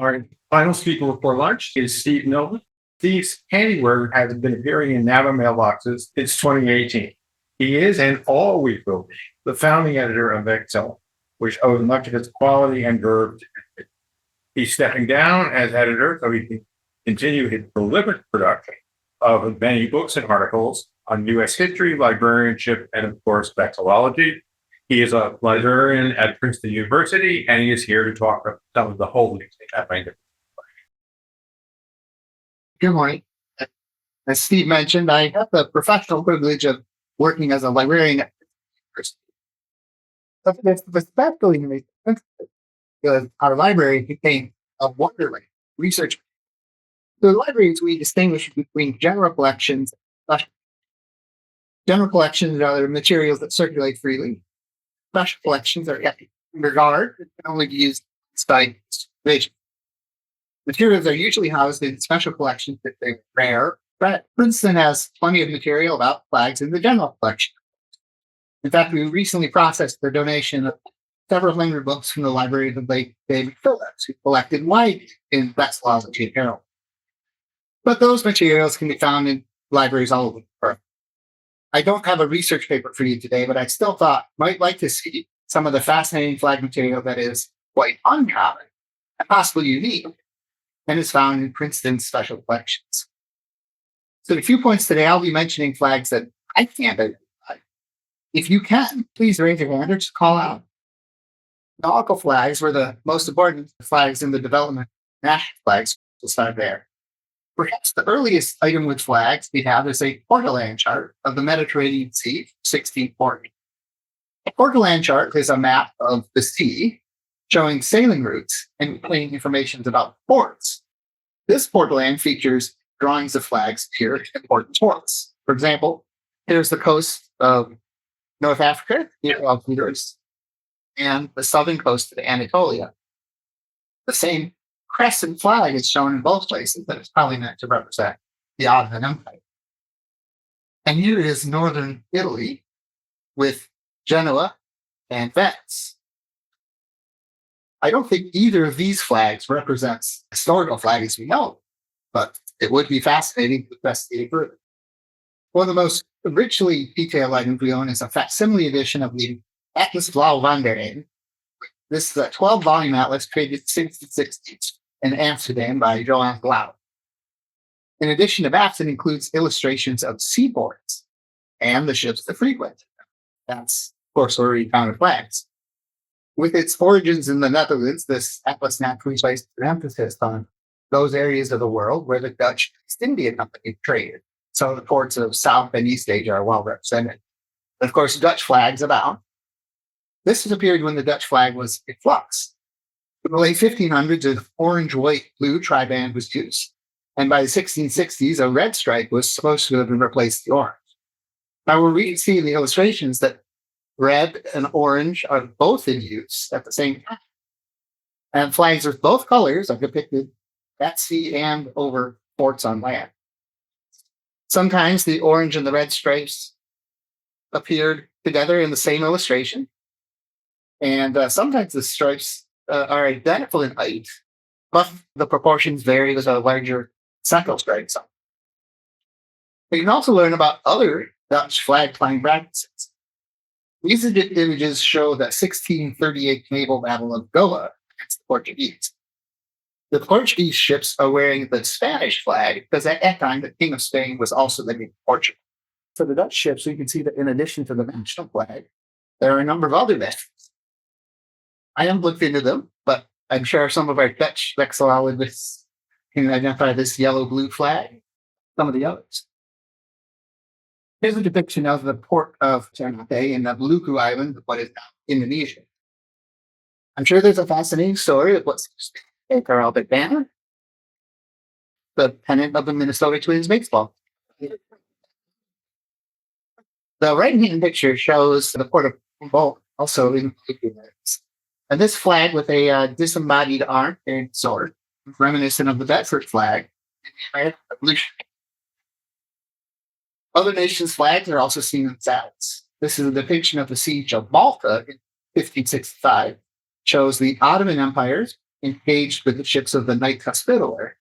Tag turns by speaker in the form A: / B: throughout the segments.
A: Our final speaker before lunch is Steve Knowlton. Steve's handiwork has been appearing in NAVA mailboxes since 2018. He is, and always will be, the founding editor of Excel, which owes much of its quality and verve to him. He's stepping down as editor so he can continue his prolific production of many books and articles on U.S. history, librarianship, and of course, vexillology. He is a librarian at Princeton University, and he is here to talk about some of the holdings at my
B: Good morning. As Steve mentioned, I have the professional privilege of working as a librarian at Princeton University. Especially because our library became a wonderland research. So the libraries, we distinguish between general collections and special. General collections are the materials that circulate freely. Special collections are kept under guard and can only be used by supervision. Materials are usually housed in special collections if they're rare, but Princeton has plenty of material about flags in the general collection. In fact, we recently processed the donation of several hundred books from the library of the late David Phillips, who collected white in vexillology and heraldry. But those materials can be found in libraries all over the world. I don't have a research paper for you today, but I still thought might like to see some of the fascinating flag material that is quite uncommon and possibly unique and is found in Princeton's special collections. So, a few points today, I'll be mentioning flags that I can't identify. If you can, please raise your hand or just call out. Nautical flags were the most important flags in the development of national flags. We'll start there. Perhaps the earliest item with flags we have is a Portolan chart of the Mediterranean Sea, 1640. A Portolan chart is a map of the sea showing sailing routes and containing information about ports. This Portolan features drawings of flags here in important ports. For example, here's the coast of North Africa, near Algiers, and the southern coast of Anatolia. The same crescent flag is shown in both places, but it's probably meant to represent the Ottoman Empire. And here is northern Italy with Genoa and Venice. I don't think either of these flags represents historical flags as we know, but it would be fascinating to investigate further. One of the most richly detailed items we own is a facsimile edition of the Atlas Vlaanderen. This is a 12-volume atlas created in the 1660s in Amsterdam by Johann MacLeod. In addition to maps, it includes illustrations of seaports and the ships that frequent. That's, of course, where we found flags. With its origins in the Netherlands, this atlas naturally placed an emphasis on those areas of the world where the Dutch East India Company traded. Some of the ports of South and East Asia are well represented. Of course, Dutch flags abound. This has appeared when the Dutch flag was in flux. In the late 1500s, an orange, white, blue triband was used. And by the 1660s, a red stripe was supposed to have replaced the orange. Now we're seeing the illustrations that red and orange are both in use at the same time. And flags with both colors are depicted at sea and over ports on land. Sometimes the orange and the red stripes appeared together in the same illustration. And sometimes the stripes are identical in height, but the proportions vary with a larger central stripe. You can also learn about other Dutch flag flying practices. These images show the 1638 naval battle of Goa against the Portuguese. The Portuguese ships are wearing the Spanish flag because at that time the King of Spain was also living in Portugal. For the Dutch ships, we can see that in addition to the national flag, there are a number of other veterans. I haven't looked into them, but I'm sure some of our Dutch vexillologists can identify this yellow-blue flag, some of the others. Here's a depiction of the port of Ternate in the Maluku Island, what is now Indonesia. I'm sure there's a fascinating story of what's a heraldic banner, the pennant of the Minnesota Twins baseball. The right-hand picture shows the port of Hankins-Hull, also in the Maluku Islands. And this flag with a disembodied arm and sword, reminiscent of the Bedford flag in the American Revolution. Other nations' flags are also seen in saddles. This is a depiction of the siege of Malta in 1565. Shows the Ottoman Empire's engaged with the ships of the Knights Hospitaller.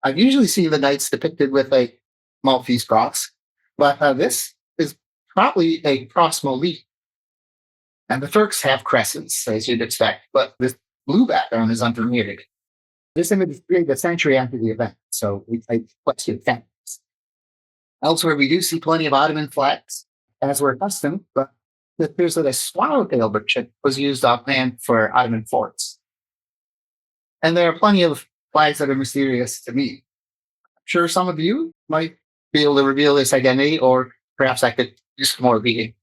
B: I've usually seen the knights depicted with a Maltese cross, but this is probably a cross motif. And the Turks have crescents, as you'd expect, but this blue background is unfamiliar. This image is created a century after the event, so I question facts. Elsewhere, we do see plenty of Ottoman flags, as we're accustomed, but it appears that a swallowtail birch was used offhand for Ottoman forts. And there are plenty of flags that are mysterious to me. I'm sure some of you might be able to reveal this identity, or perhaps I could do some more reading.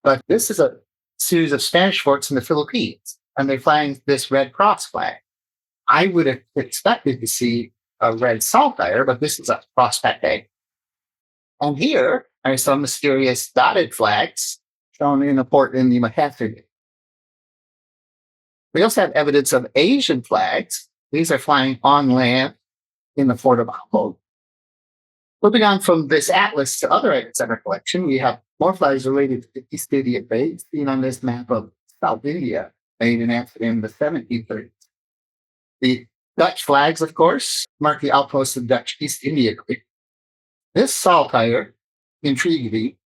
B: But this is a series of Spanish forts in the Philippines, and they're flying this red cross flag. I would have expected to see a red saltire, but this is a cross pete. And here are some mysterious dotted flags shown in a port in the Makati. We also have evidence of Asian flags. These are flying on land in the Fort of Hankins-Hull. Moving on from this atlas to other items in our collection, we have more flags related to the East India Trade, seen on this map of South India, made in Amsterdam in the 1730s. The Dutch flags, of course, mark the outposts of the Dutch East India Trade. This saltire intrigued me.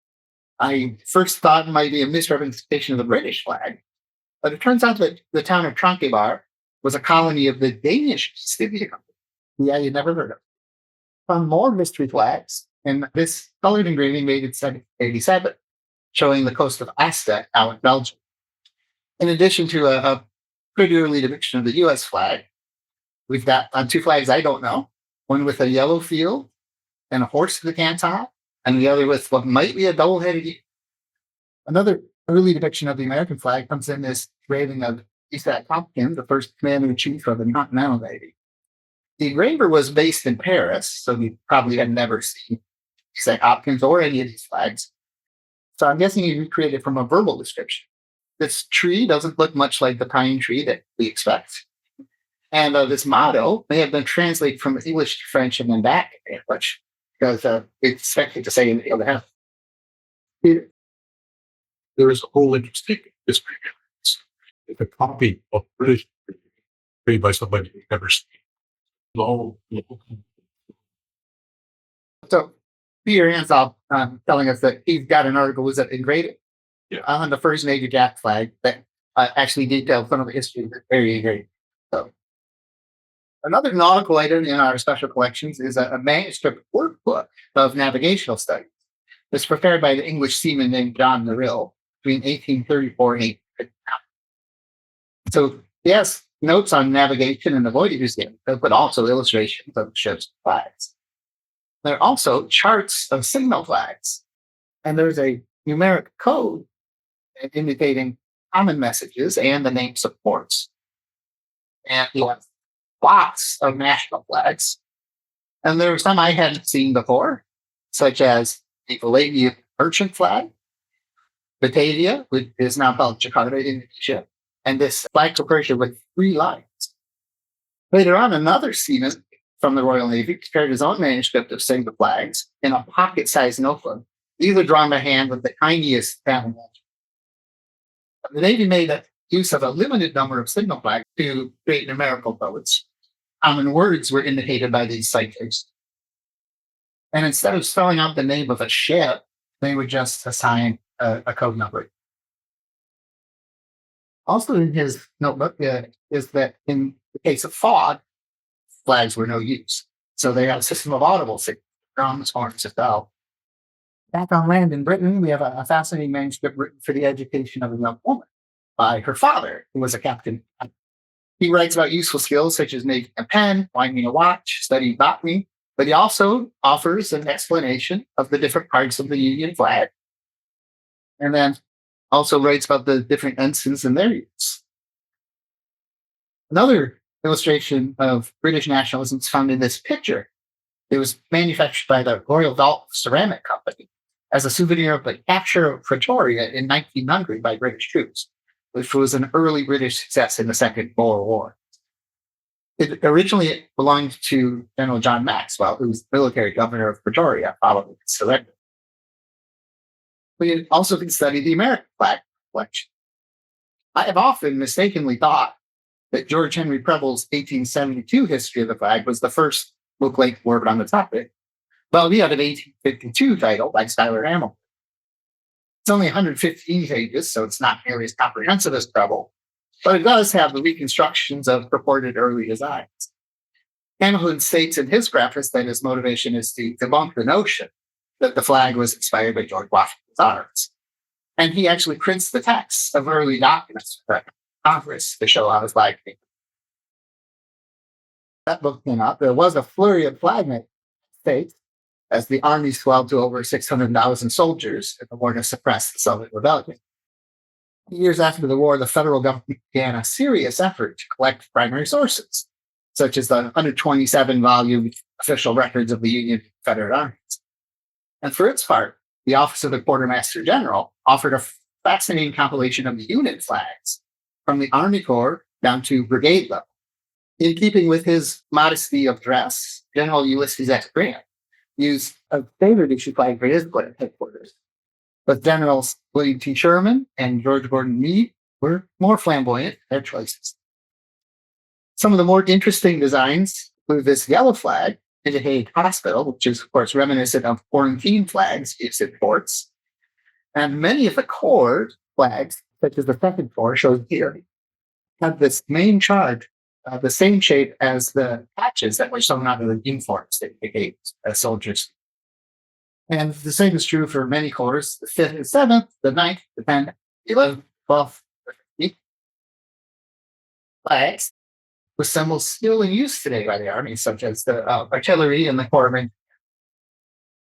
B: I first thought it might be a misrepresentation of the British flag, but it turns out that the town of Trankebar was a colony of the Danish East India Company. Yeah, you never heard of it. Found more mystery flags, and this colored engraving made in 1787, showing the coast of Asta out in Belgium. In addition to a pretty early depiction of the US flag, we've got two flags I don't know, one with a yellow field and a horse in the canton, and the other with what might be a double-headed eagle. Another early depiction of the American flag comes in this engraving of Isaac Hopkins, the first commander-in-chief of the Continental Navy. The engraver was based in Paris, so we probably had never seen Isaac Hopkins or any of these flags. So I'm guessing he recreated from a verbal description. This tree doesn't look much like the pine tree that we expect. And this motto may have been translated from English to French and then back to English, because it's expected to say in the other half.
C: There is a whole interesting history. It's a copy of British made by somebody who's never seen.
B: So Peter ends up telling us that he's got an article was engraved on the first Navy Jack flag that actually details some of the history of the very engraved. So another nautical item in our special collections is a manuscript workbook of navigational studies. It's prepared by the English seaman named John Merrill between 1834 and 1859. So yes, notes on navigation and the voyages, but also illustrations of ships' flags. There are also charts of signal flags, and there's a numeric code indicating common messages and the names of ports. And you have lots of national flags, and there are some I hadn't seen before, such as the Malaysian merchant flag, Batavia, which is now called Jakarta, Indonesia, and this flag of Persia with 3 lines. Later on, another seaman from the Royal Navy prepared his own manuscript of single flags in a pocket-sized notebook. These are drawn by hand with the tiniest pattern. The Navy made use of a limited number of signal flags to create numerical codes. Common words were indicated by these ciphers. And instead of spelling out the name of a ship, they would just assign a code number. Also in his notebook is that in the case of fog, flags were no use. So they had a system of audible signals, drums, horns, and bells. Back on land in Britain, we have a fascinating manuscript written for the education of a young woman by her father, who was a captain. He writes about useful skills such as making a pen, winding a watch, studying botany, but he also offers an explanation of the different parts of the Union flag. And then also writes about the different ensigns and their use. Another illustration of British nationalism is found in this picture. It was manufactured by the Royal Dalton Ceramic Company as a souvenir of the capture of Pretoria in 1900 by British troops, which was an early British success in the Second Boer War. It originally belonged to General John Maxwell, who was military governor of Pretoria following its surrender. We also can study the American flag collection. I have often mistakenly thought that George Henry Preble's 1872 history of the flag was the first book length work on the topic. Well, we had an 1852 title by Schuyler Hamilton. It's only 115 pages, so it's not nearly as comprehensive as Preble, but it does have the reconstructions of purported early designs. Hamilton states in his preface that his motivation is to debunk the notion that the flag was inspired by George Washington's arts. And he actually prints the texts of early documents for Congress to show how his flag came. That book came out. There was a flurry of flag making states as the army swelled to over 600,000 soldiers in the war to suppress the Southern Rebellion. Years after the war, the federal government began a serious effort to collect primary sources, such as the 127-volume official records of the Union and Confederate armies. And for its part, the Office of the Quartermaster General offered a fascinating compilation of the unit flags from the Army Corps down to brigade level. In keeping with his modesty of dress, General Ulysses S. Grant used a favored issue flag for his headquarters. But Generals William T. Sherman and George Gordon Meade were more flamboyant in their choices. Some of the more interesting designs include this yellow flag in the Hague Hospital, which is, of course, reminiscent of quarantine flags used in ports. And many of the Corps flags, such as the Second Corps shown here, have this main charge, the same shape as the patches that were sewn onto the uniforms that they gave as soldiers. And the same is true for many corps, the 5th and 7th, the 9th, the 10th, 11th, 12th, 13th. Flags with symbols still in use today by the Army, such as the artillery and the corpsmen.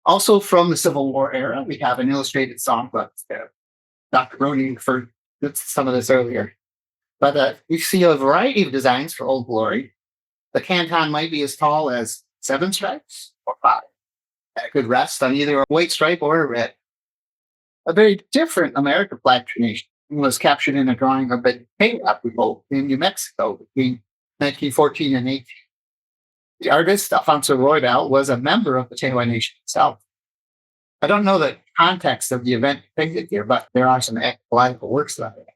B: Also from the Civil War era, we have an illustrated songbook. Dr. Brony referred to some of this earlier. But we see a variety of designs for Old Glory. The canton might be as tall as 7 stripes or 5. That could rest on either a white stripe or a red. A very different American flag tradition was captured in a drawing of the Kaye revolt in New Mexico between 1914 and 18. The artist, Alfonso Roybal, was a member of the Tewa Nation itself. I don't know the context of the event depicted here, but there are some ecological works about it.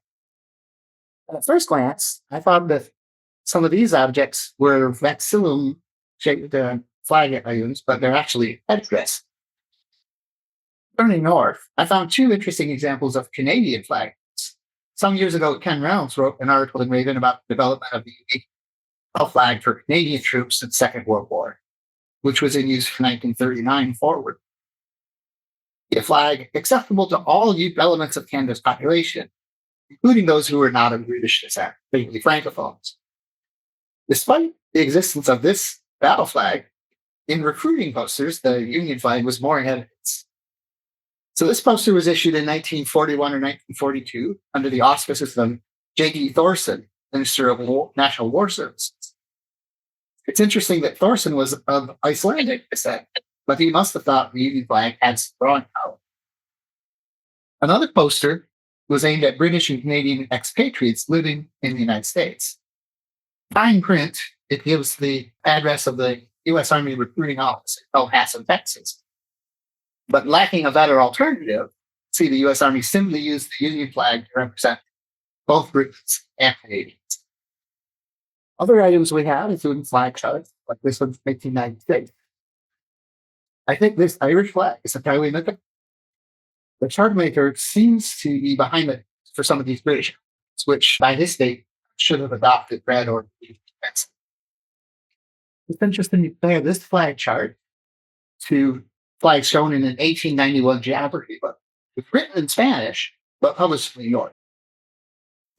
B: At first glance, I thought that some of these objects were vexillum-shaped flag items, but they're actually headdress. Turning north, I found 2 interesting examples of Canadian flags. Some years ago, Ken Reynolds wrote an article in Raven about the development of the unique flag for Canadian troops in the Second World War, which was in use from 1939 forward. A flag accessible to all elements of Canada's population, including those who were not of British descent, basically francophones. Despite the existence of this battle flag, in recruiting posters, the Union flag was more in evidence. So this poster was issued in 1941 or 1942 under the auspices of J.D. Thorson, Minister of National War Services. It's interesting that Thorson was of Icelandic descent, but he must have thought the Union flag had some drawing power. Another poster was aimed at British and Canadian expatriates living in the United States. Fine print, it gives the address of the U.S. Army recruiting office in El Paso, Texas. But lacking a better alternative, see the U.S. Army simply used the Union flag to represent both Brits and Canadians. Other items we have include flag charts, like this one from 1896. I think this Irish flag is entirely mythical. The chart maker seems to be behind it for some of these British, which by this date should have adopted red or blue. It's interesting to compare this flag chart to flags shown in an 1891 geography book. It's written in Spanish, but published in New York.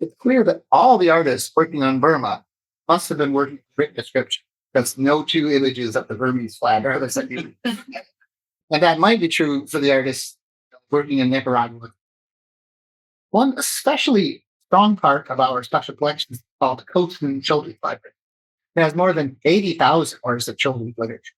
B: It's clear that all the artists working on Burma must have been working with written description, because no 2 images of the Burmese flag are the same. And that might be true for the artists working in Nicaragua. One especially strong part of our special collection is called the Knowlton Children's Library. It has more than 80,000 works of children's literature.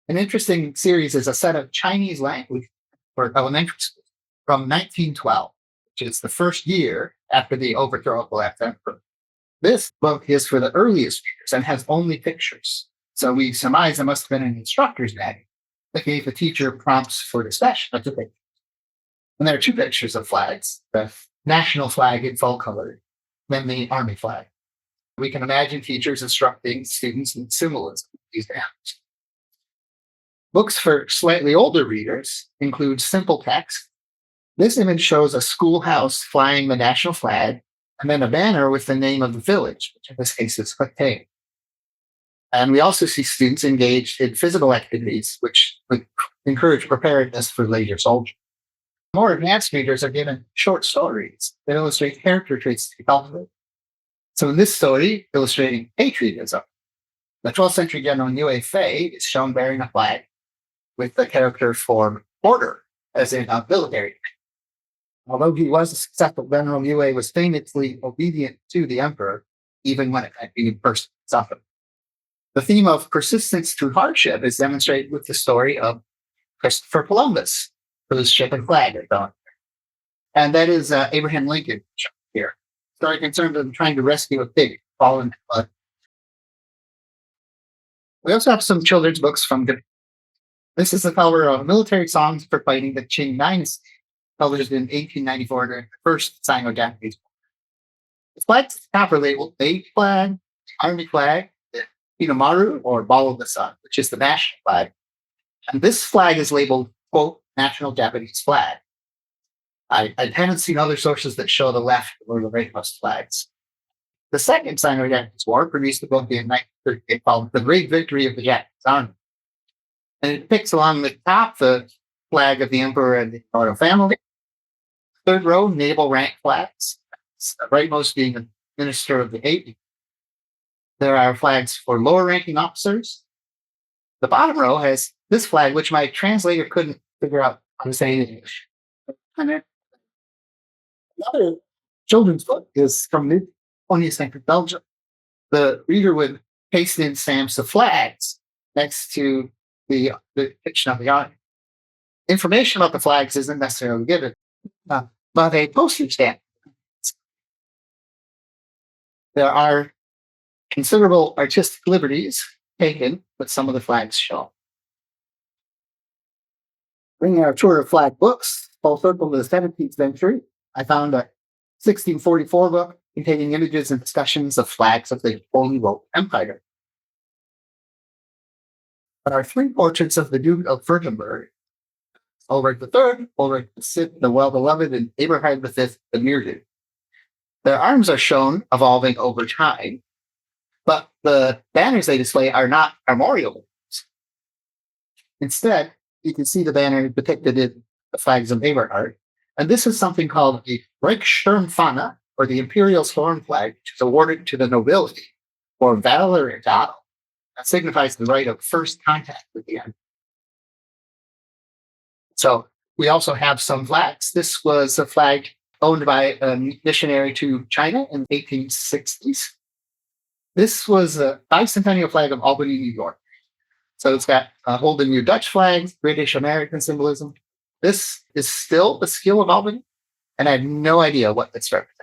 B: An interesting series is a set of Chinese language for elementary schools from 1912, which is the first year after the overthrow of the last emperor. This book is for the earliest readers and has only pictures. So we surmise it must have been an instructor's manual that gave the teacher prompts for discussion of the pictures. And there are 2 pictures of flags, the national flag in full color, then the army flag. We can imagine teachers instructing students in symbolism of these banners. Books for slightly older readers include simple text. This image shows a schoolhouse flying the national flag and then a banner with the name of the village, which in this case is Kaye. And we also see students engaged in physical activities, which would encourage preparedness for later soldiers. More advanced readers are given short stories that illustrate character traits to be cultivated. So in this story, illustrating patriotism, the 12th century general Yue Fei is shown bearing a flag with the character form order, as in a military. Although he was a successful general, Yue was famously obedient to the emperor, even when it meant being person suffered. The theme of persistence through hardship is demonstrated with the story of Christopher Columbus, whose ship and flag are gone. And that is Abraham Lincoln here. Story concerned with trying to rescue a pig fallen in the flood. We also have some children's books from this is the cover of Military Songs for Fighting the Qing Dynasty, published in 1894 during the first Sino-Japanese War. The flags at the top are labeled Navy flag, Army flag, Hinamaru, or Ball of the Sun, which is the national flag. And this flag is labeled, quote, National Japanese Flag. I haven't seen other sources that show the left or the rightmost flags. The second Sino-Japanese War produced a book in 1938 called The Great Victory of the Japanese Army. And it depicts along the top the flag of the emperor and the royal family. Third row, naval rank flags. The rightmost being the Minister of the Navy. There are flags for lower ranking officers. The bottom row has this flag, which my translator couldn't figure out how to say in English. Another children's book is from mid 20th century Belgium. The reader would paste in stamps of flags next to the depiction of the army. Information about the flags isn't necessarily given, but a postage stamp. There are considerable artistic liberties taken with some of the flags shown. Bringing our tour of flag books full circle to the 17th century, I found a 1644 book containing images and discussions of flags of the Holy Roman Empire. There are three portraits of the Duke of Württemberg: Ulrich III, Ulrich VI, the Well-Beloved, and Abraham V, the Mere. Their arms are shown evolving over time, but the banners they display are not armorial banners. Instead, you can see the banner depicted in the flags of Eberhard, and this is something called the Reichssturmfahne, or the Imperial Storm Flag, which is awarded to the nobility for valor in battle. That signifies the right of first contact with the enemy. So we also have some flags. This was a flag owned by a missionary to China in the 1860s. This was a bicentennial flag of Albany, New York. So it's got Holden New Dutch flags, British American symbolism. This is still the skill of Albany, and I have no idea what it's representing.